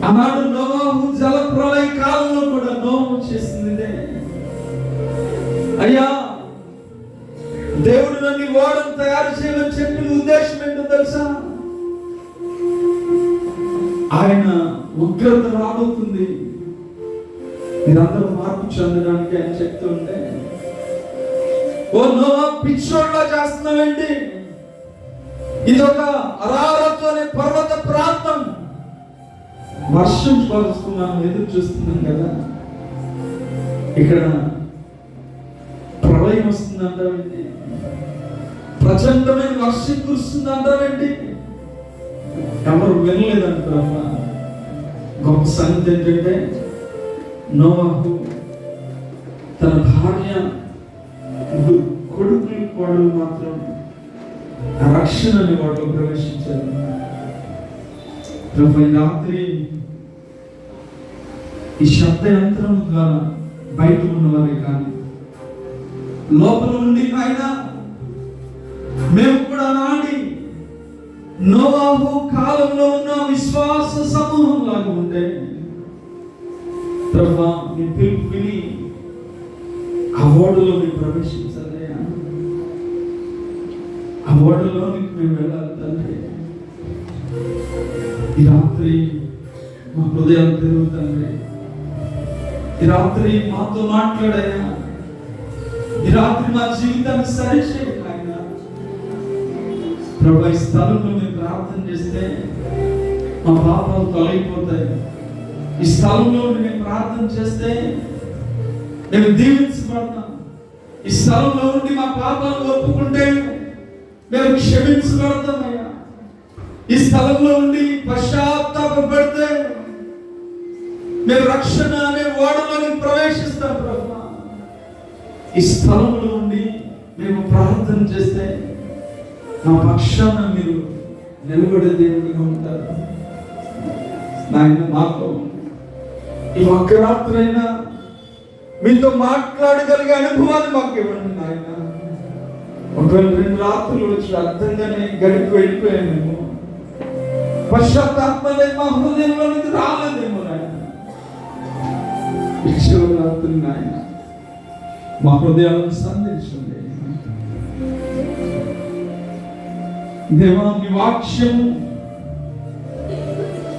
ఆనాడు నోవాహు జల ప్రళయ కాలంలో కూడా నోము చేసింది, అయ్యా దేవుడు నన్ను ఓడను తయారు చేయాలని చెప్పిన ఉద్దేశం ఏంటో తెలుసా? ఆయన ఉగ్రత రాబోతుంది, మీరందరూ మార్పు చెందడానికి ఆయన చెప్తూ ఉంటే, ఓ నోవా పిచ్చోడ్లా చేస్తున్నావేంటి? ఇది ఒక అరారతు అనే పర్వత ప్రాంతం, వర్షం పరుస్తున్నాను ఎదురు చూస్తున్నాం కదా, ఇక్కడ ప్రళయం వస్తుంది అంటావేంటి? ప్రచండమైన వర్షం కురుస్తుంది అంటావేంటి? ఎవరు వినలేదంటారా? గొప్ప సంగతి ఏంటంటే నోవాహు తన భార్య కొడుకులు కోడలు మాత్రం రక్షణ అనే వాటిలో ప్రవేశించారు. ప్రభు రాత్రి ఈ శబ్ద యంత్రం ద్వారా బయట ఉన్నవారే కానీ లోపల ఉండి ఆయన మేము కూడా నాడి నోవాహు కాలంలో ఉన్న విశ్వాస సమూహం లాగా ఉంటే ప్రభా నీ పిలుపు విని ఆ ఓడలో మేము ప్రవేశించాలి, ఆ ఓడలోనికి మేము వెళ్ళాలి తండ్రి. ఈ రాత్రి మా హృదయాలు తిరుగుతండ్రి, ఈ రాత్రి మాతో మాట్లాడాయా, ఈ రాత్రి మా జీవితాన్ని సరిచేయండి ఆయన. ప్రభు ఈ స్థలంలో మేము ప్రార్థన చేస్తే మా పాపాలు తొలగిపోతాయి. ఈ స్థలంలో మేము ప్రార్థన చేస్తే మేము దీవించబడతాం. ఈ స్థలంలో ఉండి మా పాపాలు ఒప్పుకుంటే మేము క్షమించబడతామయ్యా. ఈ స్థలంలో ఉండి పశ్చాత్తాపడితే మేము రక్షణ అనే ఓడలోని ప్రవేశిస్తాం ప్రభు. ఈ స్థలంలో ఉండి మేము ప్రార్థన చేస్తే మా పక్షాన మీరు నిలబడే దేవుడిగా ఉంటారు నాయన. మాతో ఈ ఒక్క రాత్రైనా మీతో మాట్లాడగలిగే అనుభవాన్ని మాకు ఇవ్వండి నాయన. ఒకవేళ 2 రాత్రులు వచ్చి అర్థంగానే గడిపి వెళ్ళిపోయామేమో, పశ్చాత్తాపం అనేది మా హృదయంలో నుంచి రాలేదేమో నాయన. రాత్రి నాయన మా హృదయాలను సంధించండి దేవా. మీ వాక్యం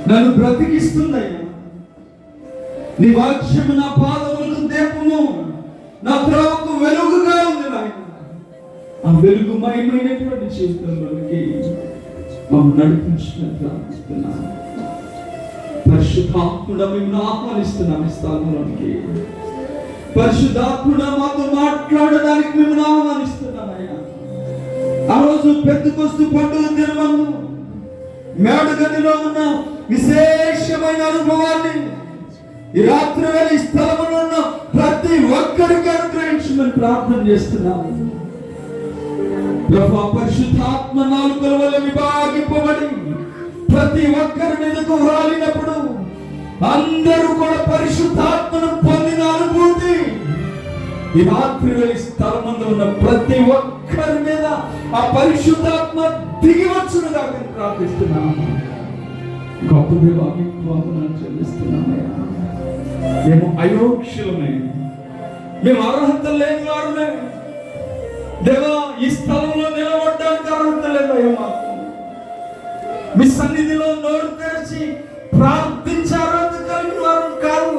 నన్ను బ్రతికిస్తుందయ్యా. నీ వాక్యము నా పాదములకు దీపము, నా త్రోవకు వెలుగుగా ఉంది నాయన. ఆ వెలుగుమయమైనటువంటి జీవితంలోకి మమ్మల్ని నడిపించినట్టు ప్రార్థిస్తున్నాను. పరిశుద్ధాత్ముడా మేము ఆహ్వానిస్తున్నాం ఈ స్థలంలోనికి. పరిశుద్ధాత్ముడా మాతో మాట్లాడడానికి మేము ఆహ్వానిస్తున్నామయ్యా. ఆ రోజు పెద్దకొస్తు పండుగ దినమందు మేడగదిలో ఉన్న విశేషమైన అనుభవాన్ని ఈ రాత్రి వేళ ఈ స్థలంలో ఉన్న ప్రతి ఒక్కరికి అనుగ్రహించమని ప్రార్థన చేస్తున్నాము ప్రభు. పరిశుద్ధాత్మ నాలుకల వల్ల విభాగింపబడి ప్రతి ఒక్కరి మీదకు రాలినప్పుడు అందరూ కూడా పరిశుద్ధాత్మను పొందిన అనుభూతి ఈ రాత్రి వేళ స్థలమందు ఉన్న ప్రతి ఒక్కరి మీద ఆ పరిశుద్ధాత్మ దిగి వచ్చును దాకా ప్రార్థిస్తున్నాము. గొప్ప దేవానికి వందనాలు చెల్లిస్తున్నామయ్యా. మేము అయోగ్యులమే, మేము అర్హత లేని వారులే దేవా. ఈ స్థలంలో నిలబడడానికి అర్హత లేదయ్యా మాకు. మీ సన్నిధిలో నోరు తెరిచి ప్రార్థించే అర్హత కలిగిన వారు కాదు,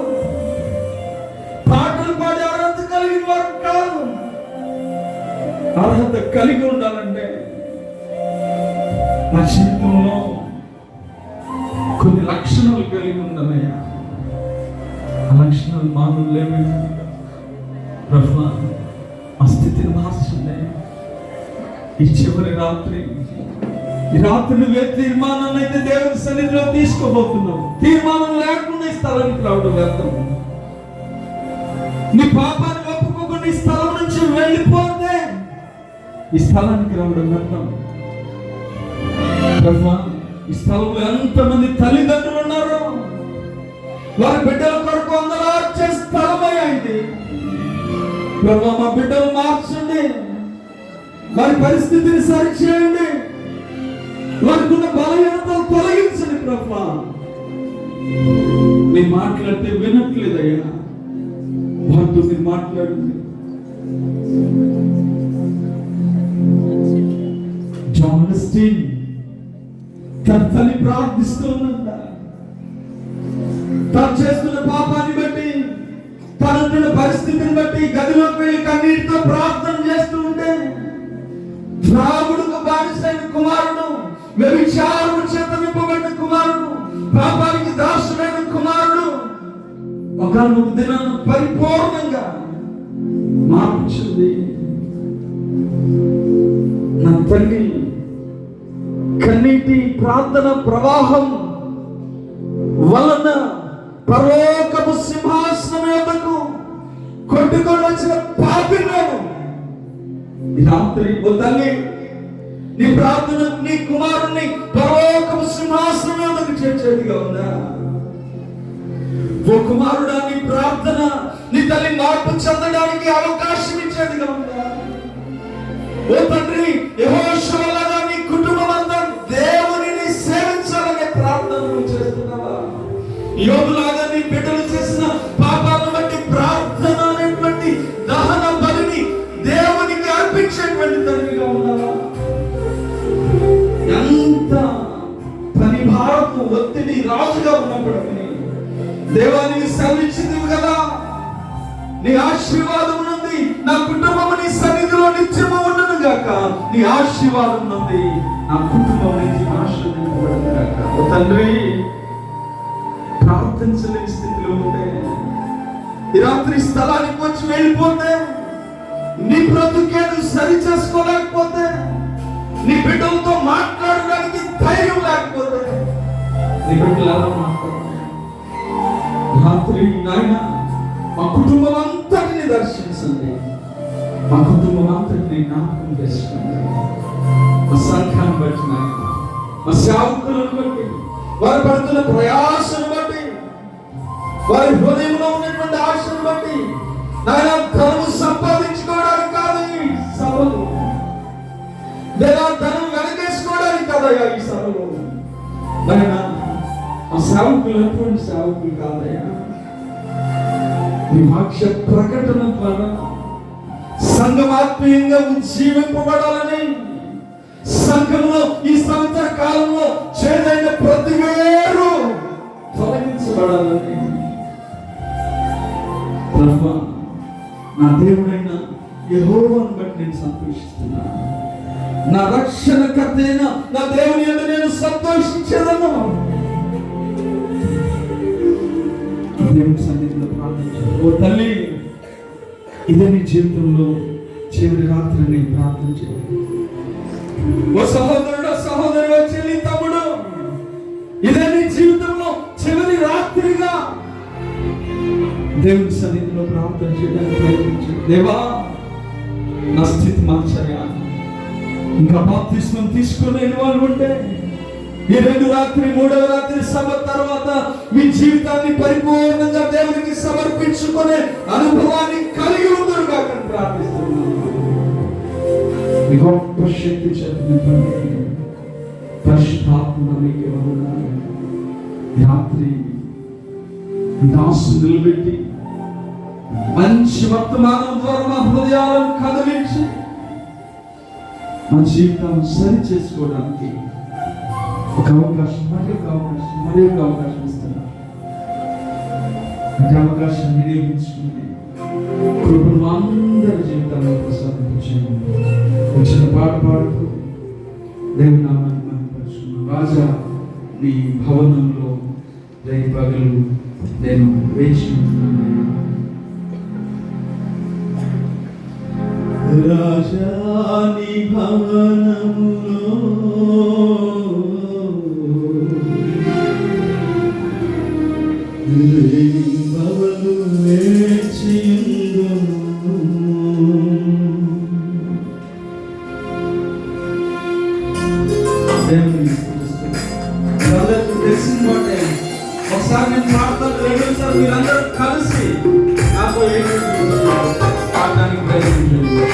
పాటలు పాడే అర్హత కలిగిన వారు కాదు. అర్హత కలిగి ఉండాలంటే నా జీవితంలో కొన్ని లక్షణాలు కలిగి ఉండాలయ్యా. ఆ లక్షణాలు మామూలు లేవు ప్రభు. ఆ స్థితిని మార్చండి. ఈ చివరి రాత్రి, ఈ రాత్రి నువ్వే తీర్మానాన్ని అయితే దేవుని సన్నిధిలో తీసుకోబోతున్నావు. తీర్మానం లేకుండా ఈ స్థలానికి రావడం వ్యర్థం. నీ పాపాన్ని ఒప్పుకోకుండా ఈ స్థలం నుంచి వెళ్ళిపోతే ఈ స్థలానికి రావడం వ్యర్థం ప్రభు. ఈ స్థలంలో ఎంతమంది తల్లిదండ్రులు ఉన్నారు, వారి బిడ్డల కొరకు అందరూ ఆర్చే స్థలమయ్యా ఇది ప్రభు. మా బిడ్డలు మార్చండి, వారి పరిస్థితిని సరిచేయండి. వారికి ఉన్న బలహీనతలు తొలగించండి ప్రభువా. మీరు మాట్లాడితే వినట్లేదయ్యా, వారితో మీరు మాట్లాడండి. జానస్టీన్ తన తల్లి ప్రార్థిస్తూ ఉన్నంత తను చేస్తున్న పాపాన్ని బట్టి, తనున్న పరిస్థితిని బట్టి గదిలోకి వెళ్ళి కన్నీటితో ప్రార్థన చేస్తూ ఉంటే, త్రాగుడుకు బానిసైన కుమారుడు, వ్యభిచారము చేత నింపబడిన కుమారుడు, పాపానికి దాసుడైన కుమారుడు ఒకనొక దినాన పరిపూర్ణంగా మార్పు చెంది, నా తల్లి కన్నీటి ప్రార్థన ప్రవాహం వలన పరలోకపు సింహాసనం యొద్దకు కొట్టుకొని వచ్చిన పాపిలను ఈ రాత్రి ఓ తల్లి నీ ప్రార్థన నీ కుమారుణ్ణి పరలోకపు సింహాసనం యొద్దకు చేర్చేదిగా ఉందా? ఓ కుమారుడా, నీ ప్రార్థన నీ తల్లి మార్పు చెందడానికి అవకాశం ఇచ్చేదిగా ఉందా? ఓ తండ్రి, యెహోషువలాగా నీ కుటుంబం అంతా దేవునిని సేవించాలనే ప్రార్థన చేస్తున్నావా? యోబులాగా నీ బిడ్డలు చేసిన పాపాలను బట్టి ప్రార్థన అనేటువంటి దహన బలిని దేవునికి అర్పించేటువంటి తండ్రిగా ఉన్నావా? ఎంత పని భారము ఒత్తిడి రాజుగా ఉన్నప్పటికీ దేవానికి సెలవిచ్చింది కదా, నీ ఆశీర్వాదం నుండి నా కుటుంబం నీ సన్నిధిలో నిత్యము ఉండను గాక, నీ ఆశీర్వాదం నుండి నా కుటుంబం నుంచి ఆశీర్వదింపబడను గాక. ఓ తండ్రి, ప్రార్థించలేని స్థితిలో ఉంటే, ఈ రాత్రి స్థలానికి వచ్చి వెళ్ళిపోతే, నీ బ్రతుకేను సరి చేసుకోలేకపోతే, నీ బిడ్డలతో మాట్లాడడానికి ధైర్యం లేకపోతే, నీ బిడ్డలు ఎలా మాట్లాడాలి? రాత్రి నాయన మా కుటుంబం అంతటిని దర్శించండి, మా కుటుంబం అంతటిని జ్ఞాపకం చేసుకోండి. మా సంఘాన్ని బట్టి నాయన, మా సేవకులను బట్టి, వారు పడుతున్న ప్రయాసను బట్టి, వారి హృదయంలో ఉన్నటువంటి ఆశను బట్టి, నాయన ధనము సంపాదించుకోవడానికి కాదు ఈ సభలు, లేదా ధనం వెనకేసుకోవడానికి కాదయ్యా ఈ సభలు. నాయన ఆ సేవకులు అటువంటి సేవకులు కాదయ్యా, నీ వాక్య ప్రకటన ద్వారా సంఘం ఆత్మీయంగా ఉజ్జీవింపబడాలని, సంఘంలో ఈ సంవత్సర కాలంలో చేదైన ప్రతి వేరు తొలగించబడాలని, ప్రభువా నా దేవుడైన యెహోవాను బట్టి నేను సంతోషిస్తున్నాను. నా రక్షణకర్త అయిన నా దేవుని యందు నేను సంతోషించేదను. దేవుని సన్నిధిలో ప్రార్థించాను. ఓ తల్లి, ఇదే నీ జీవితంలో చివరి రాత్రి నేను ప్రార్థన చేయాలి. ఓ సహోదరుడు, సహోదరు, చెల్లి, తమ్ముడు, ఇదే నీ జీవితంలో చివరి రాత్రిగా దేవుని సన్నిధిలో ప్రార్థన చేయడానికి ప్రయత్నించు. దేవా, నా స్థితి మార్చయ్యా. ఇంకా బాప్తిస్మం తీసుకోలేని వాళ్ళు ఉంటే, ఈ 2 రాత్రి 3వ రాత్రి సభ తర్వాత మీ జీవితాన్ని పరిపూర్ణంగా దేవునికి సమర్పించుకునే అనుభవాన్ని కలిగి ఉందరు కాక ప్రార్థిస్తున్నాను. మీ గొప్ప శక్తి చెప్పినటువంటి పరిశుద్ధాత్మ మీకు వందనాలు. రాత్రి దాసు నిలబెట్టి మంచి వర్తమానం ద్వారా మా హృదయాలను కదిలించి మా జీవితాన్ని సరి చేసుకోవడానికి ఒక అవకాశం, మరి ఒక అవకాశం ఇస్తున్నారు. అంటే అవకాశం వినియోగించుకుని కృపను అందరి జీవితాల్లో ప్రసాదించండి. వచ్చిన పాట పాడుతూ దేవుని నామాన్ని మహిమపరుచుకున్నాం. రాజా, నీ భవనంలో రేపు పగలు నేను వేచి ఉంటున్నాను. రాజా, నీ భవనంలో రేయింబవలు వేచియుందును. తెలిసిన మాట ఒకసారి నేను పాడతాను, రెండోసారి మీరందరూ కలిసి నాతో పాడడానికి ప్రయత్నించండి.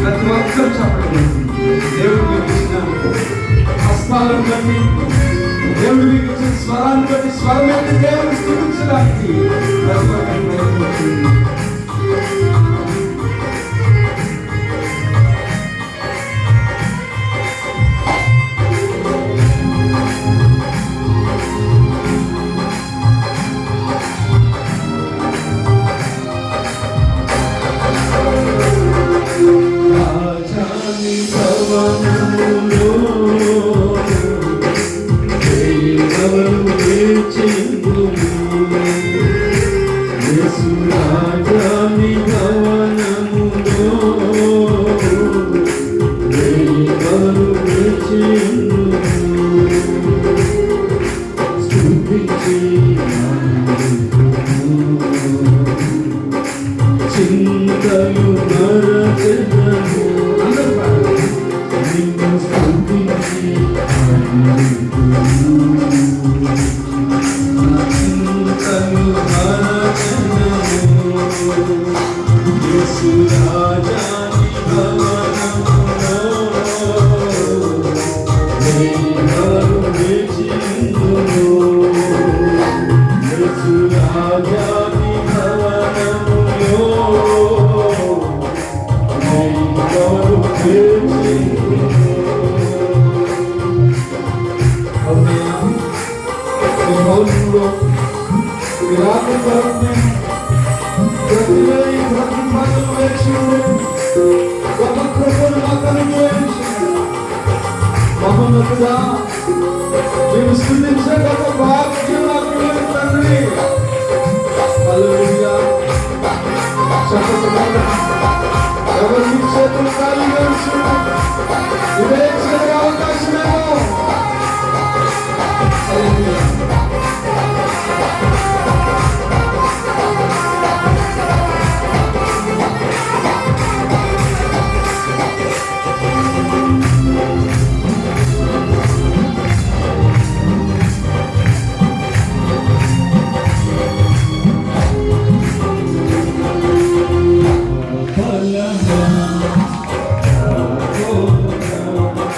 ప్రతి ఒక్కరు చెప్పండి. దేవుడు ఇచ్చిన పుష్పాలను బట్టి దేవుడు మీకు ఇచ్చిన స్వరాన్ని బట్టి స్వరం ఎత్తి దేవుని స్తుతించడానికి మహోన్నతుడా మేము స్తుతించే గొప్ప భాగ్యం నాకు ఇవ్వండి తండ్రి. హల్లెలూయా. ఎవరు మీ చేతులు ఖాళీగా ఉంచున్నారు, ఇదే చివరి అవకాశమేమో. హల్లెలూయా. Oh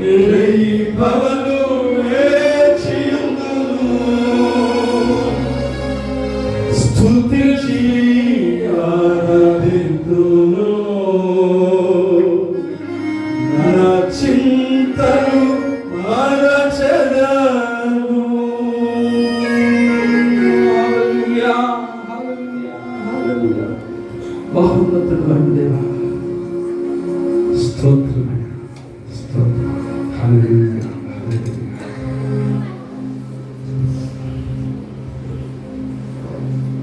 వేయి పవలు వేచియుందును స్తుతించి ఆరాధింతును నా చింతలు మరచెదను. హల్లెలూయా హల్లెలూయా హల్లెలూయా. బహున్నతుడు దేవా స్తోత్రమయ్యా స్తోత్రం. హల్లెలూయా హల్లెలూయా.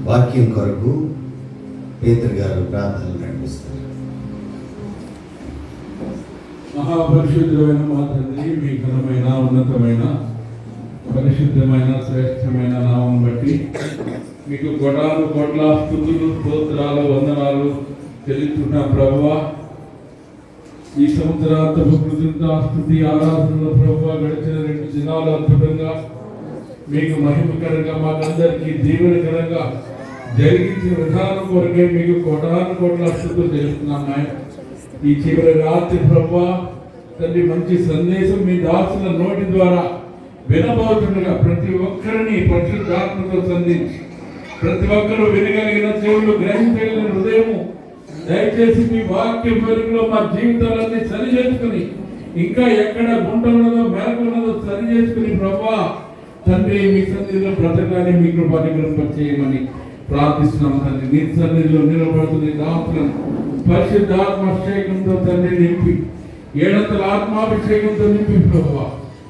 వాక్యం కొరకు పేతురు గారు ప్రార్థనలు నడిపిస్తారు. మహాపరిశుద్ధమైన మా తండ్రి, మీ ఘనమైన ఉన్నతమైన పరిశుద్ధమైన శ్రేష్టమైన నామం బట్టి మీకు కోటాను కోట్ల స్తుతులు స్తోత్రాలు వందనాలు చెల్లిస్తున్న ప్రభువా, ఈ సంవత్సరాంతపు కృతజ్ఞతాస్తుతి ఆరాధనలో ప్రభువా గడిచిన 2 దినాలు అద్భుతంగా మీకు మహిమకరంగా మాకందరికీ దీవెనకరంగా జరిగించిన విధానం కొరకే మీకు కోటాను కోట్ల స్తుతులు తెలుస్తున్నాం నాయన. ఈ చివరి రాత్రి ప్రభువా తండ్రి మంచి సందేశం మీ దాసుల నోటి ద్వారా వినబోతుండగా ప్రతి ఒక్కరిని పరిశుద్ధాత్మతో సంధించి ప్రతి ఒక్కరూ వినగలిగిన చెవులు గ్రహించగలిగిన హృదయము దయచేసి మీ వాక్యం వెలుగులో మా జీవితాలన్నీ సరి చేసుకుని ఇంకా ఎక్కడ గుంట ఉన్నదో మెలకు ఉన్నదో సరి చేసుకుని ప్రభువా తండ్రి మీ సన్నిధిలో బ్రతకాలని మీ కృప చేయమని ప్రార్థిస్తున్నాం తండ్రి. మీ సన్నిధిలో నిలబడుతున్న దాసులను పరిశుద్ధాత్మాభిషేకంతో తండ్రి నింపి 7 ఆత్మాభిషేకంతో నింపి ప్రభువా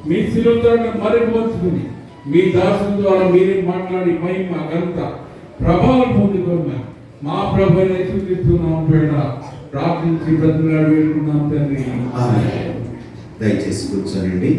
మీ శిలువతో మరిపోల్చుకుని మీ దాసుల ద్వారా మీరే మాట్లాడి మహిమ ఘనత ప్రభావం పొందుకున్నాం. మా ప్రభు యేసుక్రీస్తున్నాం పేడ ప్రార్థించి బ్రతులాడి వేడుకున్నాం తండ్రి. దయచేసి కూర్చోనండి.